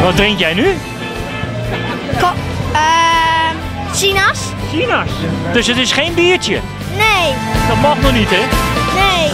Wat drink jij nu? Sinaas? Sinaas. Dus het is geen biertje? Nee. Dat mag nog niet, hè? Nee.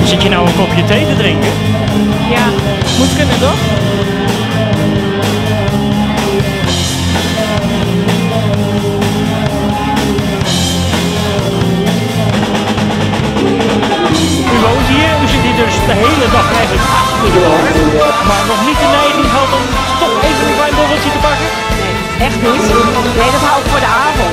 Zit je nou een kopje thee te drinken? Ja, moet kunnen toch? U woont hier, u zit hier dus de hele dag eigenlijk achter de bar, maar nog niet de neiging gehad om toch even een klein borreltje te pakken? Echt niet. Nee, dat hou ik voor de avond.